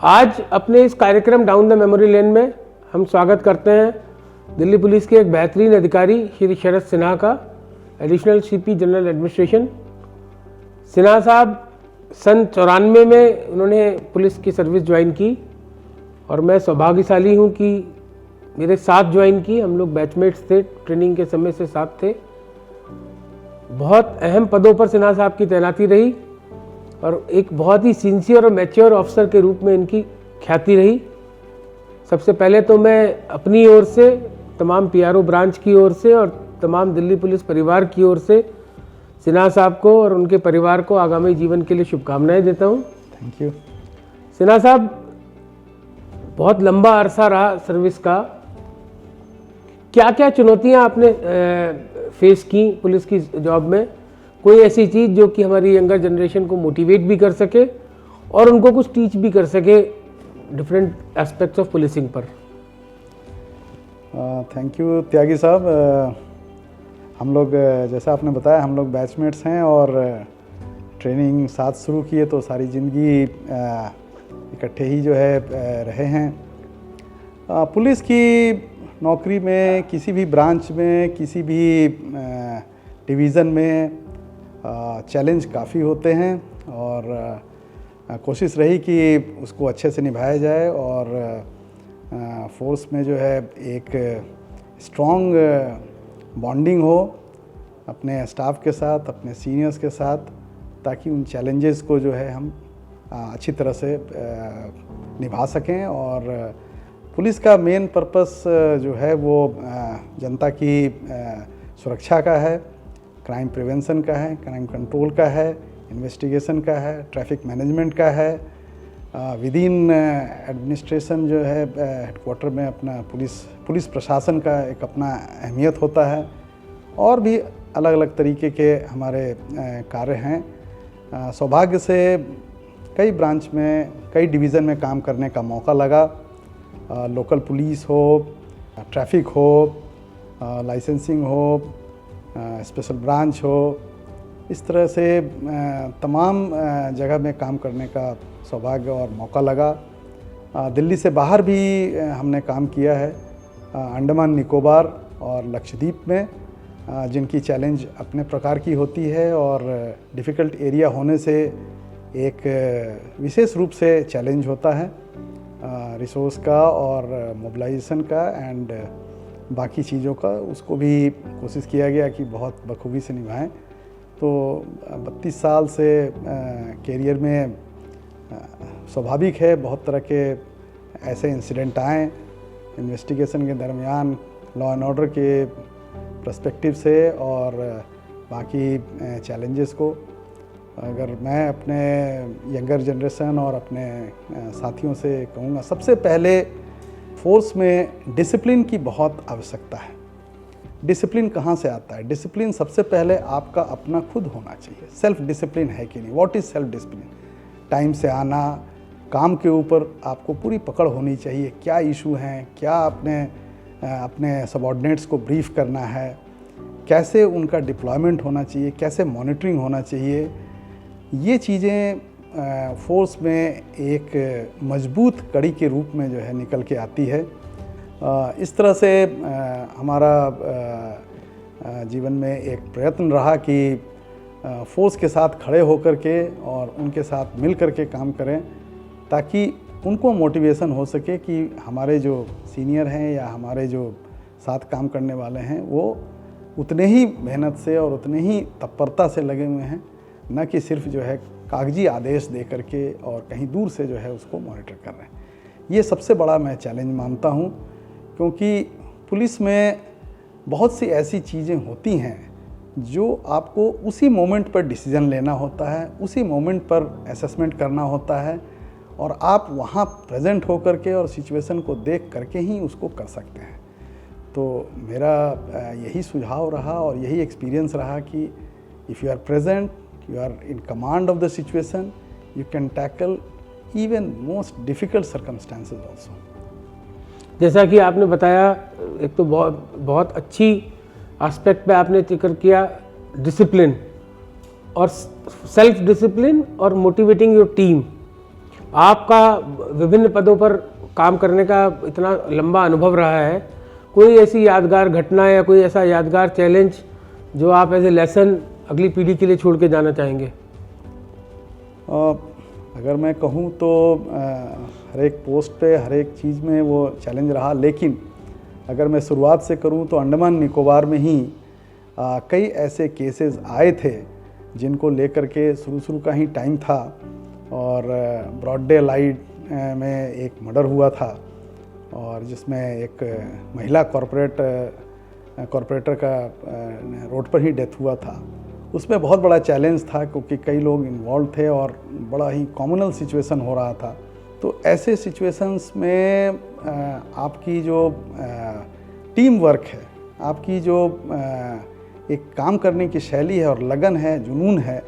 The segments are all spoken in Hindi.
आज अपने इस कार्यक्रम डाउन द मेमोरी लेन में हम स्वागत करते हैं दिल्ली पुलिस के एक बेहतरीन अधिकारी श्री शरद सिन्हा का, additional CP general administration. Sinha साहब सन 94 में उन्होंने पुलिस की सर्विस ज्वाइन की और मैं सौभाग्यशाली हूं कि मेरे साथ ज्वाइन की। हम लोग बैचमेट्स थे, ट्रेनिंग के समय से साथ थे। बहुत अहम पदों पर सिन्हा साहब की तैनाती रही और एक बहुत ही सिंसियर और मैच्योर ऑफिसर के रूप में इनकी ख्याति रही। सबसे पहले तो मैं अपनी ओर से, तमाम पीआरओ ब्रांच की ओर से और तमाम दिल्ली पुलिस परिवार की ओर से सिन्हा साहब को और उनके परिवार को आगामी जीवन के लिए शुभकामनाएं देता हूं। Thank you. सिन्हा साहब, बहुत लंबा अरसा रहा सर्विस का। क्या क्या चुनौतियां आपने फेस की पुलिस की जॉब में? कोई ऐसी चीज़ जो कि हमारी यंगर जनरेशन को मोटिवेट भी कर सके और उनको कुछ टीच भी कर सके डिफरेंट एस्पेक्ट्स ऑफ पुलिसिंग पर। थैंक यू त्यागी साहब। हम लोग, जैसा आपने बताया, हम लोग बैचमेट्स हैं और ट्रेनिंग साथ शुरू किए तो सारी ज़िंदगी इकट्ठे ही जो है रहे हैं। पुलिस की नौकरी में, किसी भी ब्रांच में, किसी भी डिवीज़न में चैलेंज काफ़ी होते हैं और कोशिश रही कि उसको अच्छे से निभाया जाए और फोर्स में जो है एक स्ट्रॉन्ग बॉन्डिंग हो अपने स्टाफ के साथ, अपने सीनियर्स के साथ, ताकि उन चैलेंजेस को जो है हम अच्छी तरह से निभा सकें। और पुलिस का मेन पर्पस जो है वो जनता की सुरक्षा का है, क्राइम प्रिवेंशन का है, क्राइम कंट्रोल का है, इन्वेस्टिगेशन का है, ट्रैफिक मैनेजमेंट का है। विद इन एडमिनिस्ट्रेशन जो है हेडक्वार्टर में अपना पुलिस प्रशासन का एक अपना अहमियत होता है और भी अलग अलग तरीके के हमारे कार्य हैं। सौभाग्य से कई ब्रांच में, कई डिवीज़न में काम करने का मौका लगा। लोकल पुलिस हो, ट्रैफिक हो, लाइसेंसिंग हो, स्पेशल ब्रांच हो, इस तरह से तमाम जगह में काम करने का सौभाग्य और मौका लगा। दिल्ली से बाहर भी हमने काम किया है, अंडमान निकोबार और लक्षद्वीप में, जिनकी चैलेंज अपने प्रकार की होती है और डिफ़िकल्ट एरिया होने से एक विशेष रूप से चैलेंज होता है रिसोर्स का और मोबिलाइजेशन का एंड बाकी चीज़ों का। उसको भी कोशिश किया गया कि बहुत बखूबी से निभाएं। तो 32 साल से कैरियर में स्वाभाविक है बहुत तरह के ऐसे इंसिडेंट आए इन्वेस्टिगेशन के दरमियान, लॉ एंड ऑर्डर के पर्सपेक्टिव से और बाकी चैलेंजेस को। अगर मैं अपने यंगर जनरेशन और अपने साथियों से कहूँगा, सबसे पहले फोर्स में डिसिप्लिन की बहुत आवश्यकता है। डिसिप्लिन कहाँ से आता है? डिसिप्लिन सबसे पहले आपका अपना खुद होना चाहिए। सेल्फ डिसिप्लिन है कि नहीं? What is self discipline? Time से आना, काम के ऊपर आपको पूरी पकड़ होनी चाहिए। क्या इशू हैं, क्या अपने सबऑर्डिनेट्स को ब्रीफ करना है, कैसे उनका डिप्लॉयमेंट होना चाहिए, कैसे मॉनिटरिंग होना चाहिए। ये चीज़ें फोर्स में एक मजबूत कड़ी के रूप में जो है निकल के आती है। इस तरह से हमारा जीवन में एक प्रयत्न रहा कि फोर्स के साथ खड़े होकर के और उनके साथ मिल कर के काम करें, ताकि उनको मोटिवेशन हो सके कि हमारे जो सीनियर हैं या हमारे जो साथ काम करने वाले हैं वो उतने ही मेहनत से और उतने ही तत्परता से लगे हुए हैं, न कि सिर्फ जो है कागजी आदेश दे करके और कहीं दूर से जो है उसको मॉनिटर कर रहे हैं। ये सबसे बड़ा मैं चैलेंज मानता हूँ, क्योंकि पुलिस में बहुत सी ऐसी चीज़ें होती हैं जो आपको उसी मोमेंट पर डिसीज़न लेना होता है, उसी मोमेंट पर असेसमेंट करना होता है और आप वहाँ प्रेजेंट होकर के और सिचुएशन को देख करके ही उसको कर सकते हैं। तो मेरा यही सुझाव रहा और यही एक्सपीरियंस रहा कि if you are present, you are in command of the situation, you can tackle even most difficult circumstances also. जैसा कि आपने बताया, एक तो बहुत अच्छी एस्पेक्ट पे आपने जिक्र किया, डिसिप्लिन और सेल्फ डिसिप्लिन और मोटिवेटिंग योर टीम। आपका विभिन्न पदों पर काम करने का इतना लंबा अनुभव रहा है, कोई ऐसी यादगार घटना या कोई ऐसा यादगार चैलेंज जो आप एज ए लेसन अगली पीढ़ी के लिए छोड़ के जाना चाहेंगे? अगर मैं कहूँ तो हर एक पोस्ट पे हर एक चीज़ में वो चैलेंज रहा, लेकिन अगर मैं शुरुआत से करूँ तो अंडमान निकोबार में ही कई ऐसे केसेस आए थे जिनको लेकर के शुरू का ही टाइम था और ब्रॉड डे लाइट में एक मर्डर हुआ था और जिसमें एक महिला कॉरपोरेटर का रोड पर ही डेथ हुआ था। उसमें बहुत बड़ा चैलेंज था क्योंकि कई लोग इन्वॉल्व थे और बड़ा ही कॉमनल सिचुएशन हो रहा था। तो ऐसे सिचुएशंस में आपकी जो टीम वर्क है, आपकी जो एक काम करने की शैली है और लगन है, जुनून है,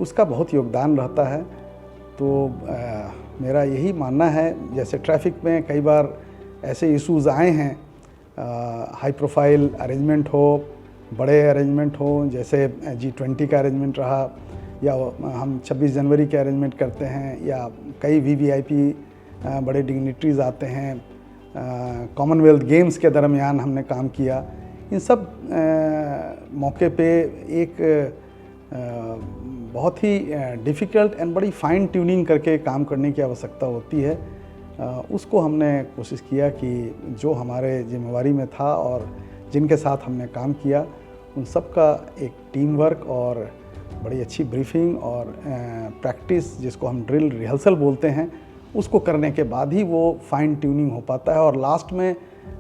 उसका बहुत योगदान रहता है। तो मेरा यही मानना है, जैसे ट्रैफिक में कई बार ऐसे इश्यूज़ आए हैं, हाई प्रोफाइल अरेंजमेंट हो, बड़े अरेंजमेंट हो, जैसे G20 का अरेंजमेंट रहा या हम 26 जनवरी के अरेंजमेंट करते हैं या कई VVIP बड़े डिग्निटरीज आते हैं, कॉमनवेल्थ गेम्स के दरमियान हमने काम किया। इन सब मौके पे एक बहुत ही डिफ़िकल्ट एंड बड़ी फाइन ट्यूनिंग करके काम करने की आवश्यकता होती है। उसको हमने कोशिश किया कि जो हमारे जिम्मेवारी में था और जिनके साथ हमने काम किया उन सब का एक टीम वर्क और बड़ी अच्छी ब्रीफिंग और प्रैक्टिस, जिसको हम ड्रिल रिहर्सल बोलते हैं, उसको करने के बाद ही वो फाइन ट्यूनिंग हो पाता है और लास्ट में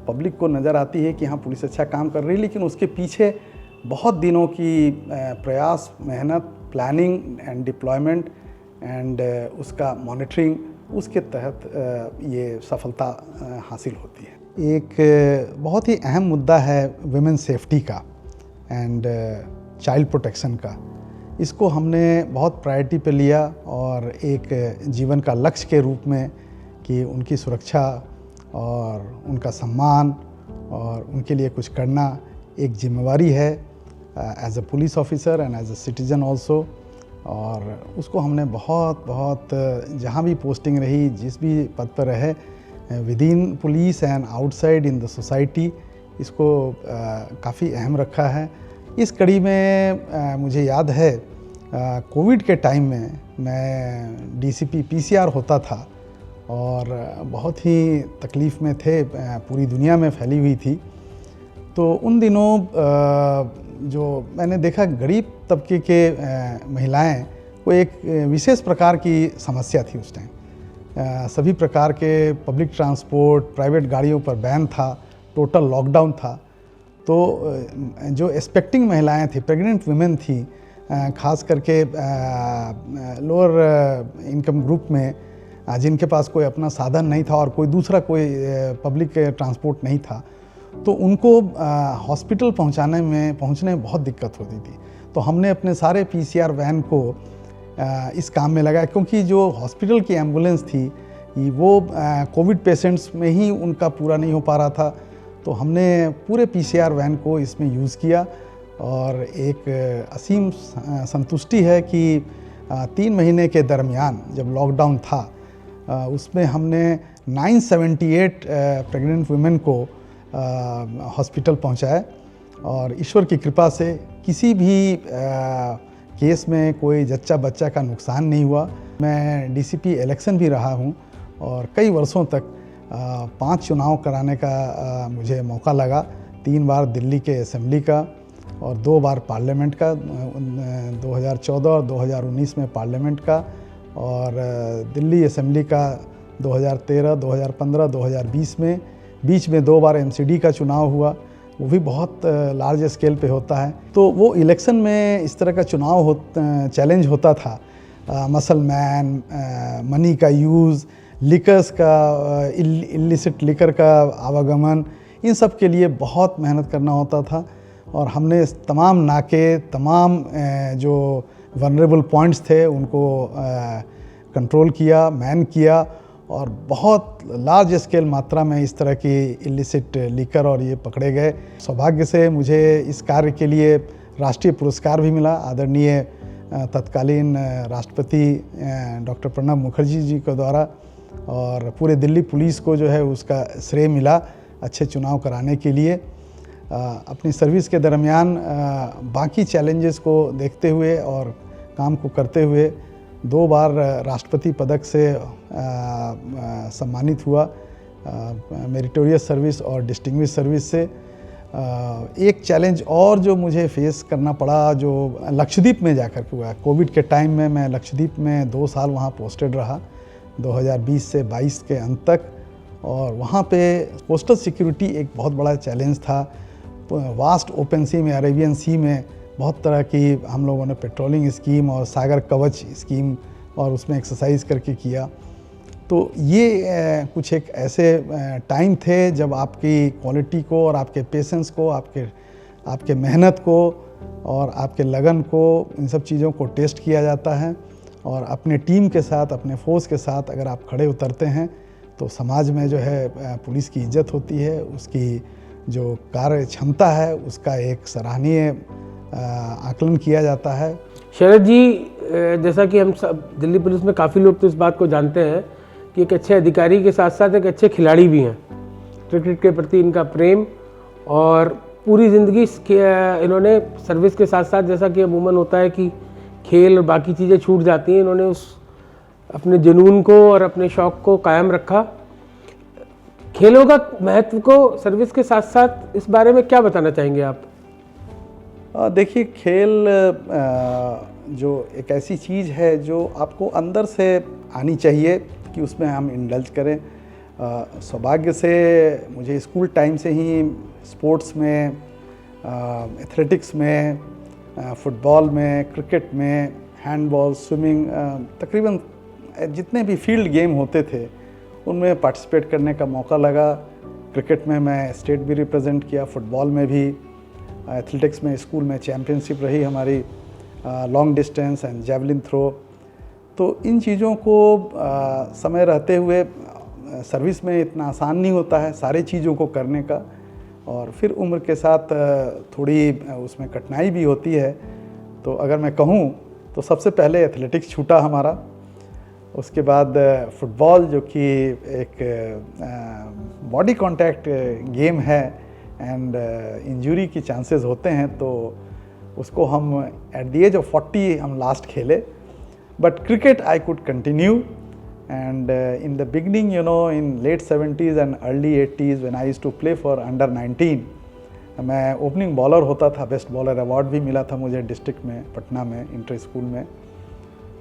पब्लिक को नज़र आती है कि हाँ पुलिस अच्छा काम कर रही है, लेकिन उसके पीछे बहुत दिनों की प्रयास, मेहनत, प्लानिंग एंड डिप्लॉयमेंट एंड उसका मॉनिटरिंग, उसके तहत ये सफलता हासिल होती है। एक बहुत ही अहम मुद्दा है वुमेन सेफ्टी का एंड चाइल्ड प्रोटेक्शन का। इसको हमने बहुत प्रायोरिटी पे लिया और एक जीवन का लक्ष्य के रूप में कि उनकी सुरक्षा और उनका सम्मान और उनके लिए कुछ करना एक जिम्मेवारी है as a police officer and as a citizen also. और उसको हमने बहुत जहाँ भी पोस्टिंग रही, जिस भी पद पर रहे, with in police and outside in the society, इसको काफ़ी अहम रखा है। इस कड़ी में मुझे याद है कोविड के टाइम में मैं DCP PCR होता था और बहुत ही तकलीफ़ में थे, पूरी दुनिया में फैली हुई थी। तो उन दिनों जो मैंने देखा गरीब तबके के महिलाएं को एक विशेष प्रकार की समस्या थी उस टाइम। सभी प्रकार के पब्लिक ट्रांसपोर्ट, प्राइवेट गाड़ियों पर बैन था, टोटल लॉकडाउन था। तो जो एक्सपेक्टिंग महिलाएं थी, प्रेग्नेंट वुमेन थी, खास करके लोअर इनकम ग्रुप में, जिनके पास कोई अपना साधन नहीं था और कोई दूसरा कोई पब्लिक ट्रांसपोर्ट नहीं था, तो उनको हॉस्पिटल पहुंचने में बहुत दिक्कत होती थी। तो हमने अपने सारे PCR वैन को इस काम में लगाया, क्योंकि जो हॉस्पिटल की एम्बुलेंस थी वो कोविड पेशेंट्स में ही उनका पूरा नहीं हो पा रहा था। तो हमने पूरे PCR वैन को इसमें यूज़ किया और एक असीम संतुष्टि है कि 3 महीने के दरमियान जब लॉकडाउन था, उसमें हमने 978 प्रेग्नेंट वुमेन को हॉस्पिटल पहुंचाया और ईश्वर की कृपा से किसी भी केस में कोई जच्चा बच्चा का नुकसान नहीं हुआ। मैं DCP इलेक्शन भी रहा हूं और कई वर्षों तक 5 चुनाव कराने का मुझे मौका लगा। 3 बार दिल्ली के असेंबली का और 2 बार पार्लियामेंट का, 2014 और 2019 में पार्लियामेंट का, और दिल्ली असेंबली का 2013, 2015, 2020 में। बीच में 2 बार MCD का चुनाव हुआ, वो भी बहुत लार्ज स्केल पे होता है। तो वो इलेक्शन में इस तरह का चुनाव चैलेंज होता था। मसल मैन, मनी का यूज़, लिकर्स का, इलिसिट लिकर का आवागमन, इन सब के लिए बहुत मेहनत करना होता था। और हमने तमाम नाके, तमाम जो वनरेबल पॉइंट्स थे उनको कंट्रोल किया, मैन किया और बहुत लार्ज स्केल मात्रा में इस तरह की इलिसिट लिकर और ये पकड़े गए। सौभाग्य से मुझे इस कार्य के लिए राष्ट्रीय पुरस्कार भी मिला। आदरणीय तत्कालीन राष्ट्रपति डॉक्टर प्रणब मुखर्जी जी के द्वारा, और पूरे दिल्ली पुलिस को जो है उसका श्रेय मिला अच्छे चुनाव कराने के लिए। अपनी सर्विस के दरमियान बाकी चैलेंजेस को देखते हुए और काम को करते हुए 2 बार राष्ट्रपति पदक से सम्मानित हुआ, मेरिटोरियस सर्विस और डिस्टिंग्विश सर्विस से। एक चैलेंज और जो मुझे फेस करना पड़ा, जो लक्षद्वीप में जाकर के हुआ, कोविड के टाइम में मैं लक्षद्वीप में 2 साल वहाँ पोस्टेड रहा 2020 से 22 के अंत तक, और वहाँ पे कोस्टल सिक्योरिटी एक बहुत बड़ा चैलेंज था। वास्ट ओपन सी में, अरेबियन सी में बहुत तरह की हम लोगों ने पेट्रोलिंग स्कीम और सागर कवच स्कीम और उसमें एक्सरसाइज करके किया। तो ये कुछ एक ऐसे टाइम थे जब आपकी क्वालिटी को और आपके पेशेंस को, आपके मेहनत को और आपके लगन को, इन सब चीज़ों को टेस्ट किया जाता है। और अपने टीम के साथ, अपने फोर्स के साथ अगर आप खड़े उतरते हैं तो समाज में जो है पुलिस की इज्जत होती है, उसकी जो कार्य क्षमता है उसका एक सराहनीय आकलन किया जाता है। शरद जी, जैसा कि हम सब दिल्ली पुलिस में काफ़ी लोग तो इस बात को जानते हैं कि एक अच्छे अधिकारी के साथ साथ एक अच्छे खिलाड़ी भी हैं। क्रिकेट के प्रति इनका प्रेम, और पूरी ज़िंदगी इन्होंने सर्विस के साथ साथ, जैसा कि अमूमन होता है कि खेल और बाकी चीज़ें छूट जाती हैं, इन्होंने उस अपने जुनून को और अपने शौक़ को कायम रखा। खेलों का महत्व को सर्विस के साथ साथ इस बारे में क्या बताना चाहेंगे आप? देखिए, खेल जो एक ऐसी चीज़ है जो आपको अंदर से आनी चाहिए कि उसमें हम इंडल्ज करें। सौभाग्य से मुझे स्कूल टाइम से ही स्पोर्ट्स में, एथलेटिक्स में, फुटबॉल में, क्रिकेट में, हैंडबॉल, स्विमिंग, तकरीबन जितने भी फील्ड गेम होते थे उनमें पार्टिसिपेट करने का मौका लगा। क्रिकेट में मैं स्टेट भी रिप्रेजेंट किया, फुटबॉल में भी, एथलेटिक्स में स्कूल में चैम्पियनशिप रही हमारी, long distance and javelin throw. तो इन चीज़ों को समय रहते हुए सर्विस में इतना आसान नहीं होता है सारी चीज़ों को करने का, और फिर उम्र के साथ थोड़ी उसमें कठिनाई भी होती है। तो अगर मैं कहूँ तो सबसे पहले एथलेटिक्स छूटा हमारा, उसके बाद फुटबॉल जो कि एक बॉडी कांटेक्ट गेम है एंड इंजरी की चांसेस होते हैं, तो उसको हम एट द एज ऑफ 40 हम लास्ट खेले। But cricket I could continue, and in the beginning, you know, in late 70s and early 80s when I used to play for under 19, मैं ओपनिंग बॉलर होता था। बेस्ट बॉलर अवार्ड भी मिला था मुझे डिस्ट्रिक्ट में, पटना में, इंटर स्कूल में।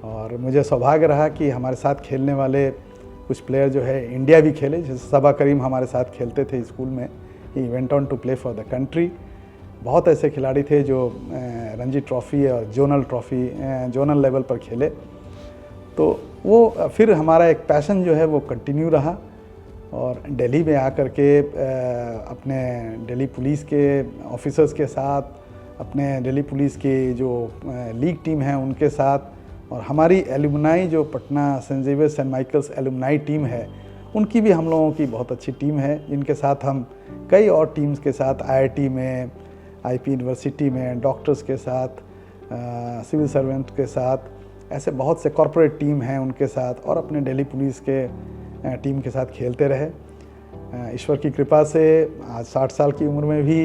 और मुझे सौभाग्य रहा कि हमारे साथ खेलने वाले कुछ प्लेयर जो है इंडिया भी खेले, जैसे सबा करीम हमारे साथ खेलते थे स्कूल में। He went on to play for the country. बहुत ऐसे खिलाड़ी थे जो रणजी ट्रॉफ़ी और जोनल लेवल पर खेले। तो वो फिर हमारा एक पैशन जो है वो कंटिन्यू रहा, और दिल्ली में आकर के अपने दिल्ली पुलिस के ऑफिसर्स के साथ, अपने दिल्ली पुलिस की जो लीग टीम है उनके साथ, और हमारी एलुमनाई जो Patna saint Xavier's saint Michael's alumni team है, उनकी भी हम लोगों की बहुत अच्छी टीम है, जिनके साथ हम कई और टीम्स के साथ IIT में, IP यूनिवर्सिटी में, डॉक्टर्स के साथ, सिविल सर्वेंट के साथ, ऐसे बहुत से कॉरपोरेट टीम हैं उनके साथ, और अपने दिल्ली पुलिस के टीम के साथ खेलते रहे। ईश्वर की कृपा से आज 60 साल की उम्र में भी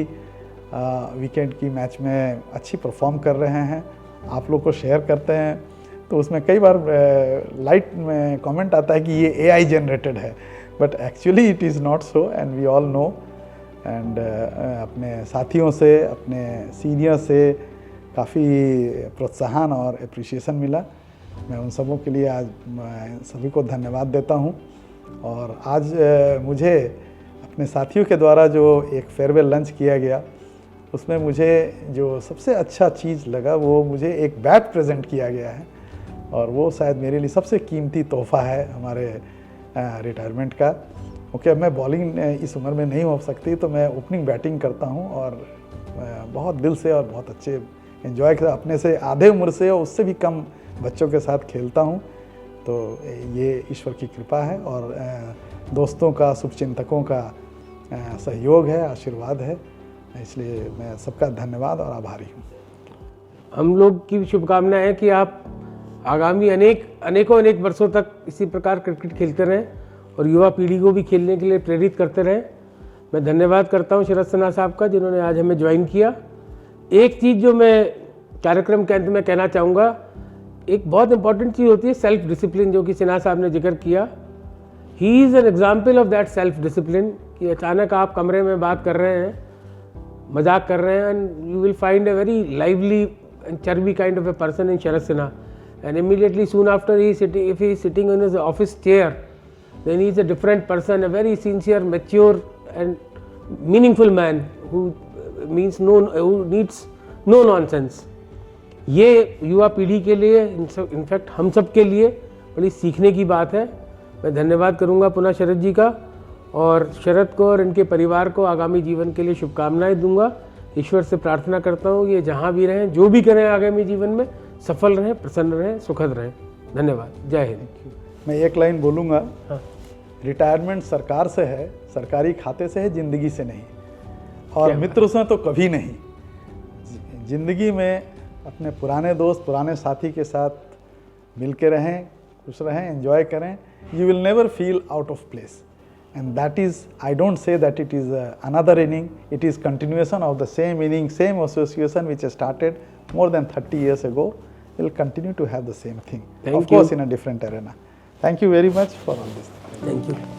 वीकेंड की मैच में अच्छी परफॉर्म कर रहे हैं। आप लोग को शेयर करते हैं तो उसमें कई बार लाइट में कमेंट आता है कि ये AI जनरेटेड है, but actually it is not so, and we all know. एंड अपने साथियों से, अपने सीनियर से काफ़ी प्रोत्साहन और एप्रिसिएशन मिला। मैं उन सबों के लिए आज सभी को धन्यवाद देता हूं। और आज मुझे अपने साथियों के द्वारा जो एक फेयरवेल लंच किया गया, उसमें मुझे जो सबसे अच्छा चीज़ लगा वो मुझे एक बैट प्रेजेंट किया गया है, और वो शायद मेरे लिए सबसे कीमती तोहफ़ा है हमारे रिटायरमेंट का। क्योंकि अब मैं बॉलिंग इस उम्र में नहीं हो सकती, तो मैं ओपनिंग बैटिंग करता हूँ, और बहुत दिल से और बहुत अच्छे एंजॉय कर, अपने से आधे उम्र से और उससे भी कम बच्चों के साथ खेलता हूँ। तो ये ईश्वर की कृपा है, और दोस्तों का, शुभचिंतकों का सहयोग है, आशीर्वाद है। इसलिए मैं सबका धन्यवाद और आभारी हूँ। हम लोग की शुभकामना है कि आप आगामी अनेक वर्षों तक इसी प्रकार क्रिकेट खेलते रहें और युवा पीढ़ी को भी खेलने के लिए प्रेरित करते रहें। मैं धन्यवाद करता हूं शरद सिन्हा साहब का, जिन्होंने आज हमें ज्वाइन किया। एक चीज़ जो मैं कार्यक्रम के अंत में कहना चाहूँगा, एक बहुत इंपॉर्टेंट चीज़ होती है सेल्फ डिसिप्लिन, जो कि सिन्हा साहब ने जिक्र किया। He is an example of that self discipline, कि अचानक आप कमरे में बात कर रहे हैं, मजाक कर रहे हैं, and you will find a very lively and chubby kind of a person in Sharad Sinha, and immediately soon after he sitting, if he is sitting in his office chair, then he is a different person, a very sincere, mature and meaningful man who needs no nonsense. ये युवा पीढ़ी के लिए, इनफैक्ट हम सब के लिए बड़ी सीखने की बात है। मैं धन्यवाद करूंगा पुनः शरद जी का, और शरद को और इनके परिवार को आगामी जीवन के लिए शुभकामनाएं दूंगा। ईश्वर से प्रार्थना करता हूँ ये जहाँ भी रहें, जो भी करें आगामी जीवन में, सफल रहें, प्रसन्न रहें, सुखद रहें। धन्यवाद। जय हिंद। मैं एक लाइन बोलूँगा, हाँ। रिटायरमेंट सरकार से है, सरकारी खाते से है, जिंदगी से नहीं, और मित्र से तो कभी नहीं। जिंदगी में अपने पुराने दोस्त, पुराने साथी के साथ मिल के रहें, खुश रहें, एंजॉय करें। You will never feel out of place, and that is, I don't say that it is another inning, it is continuation of the same inning, same association which started more than 30 years ago, will continue to have the same thing, of course in a different arena. Thank you very much for all this. Thank you.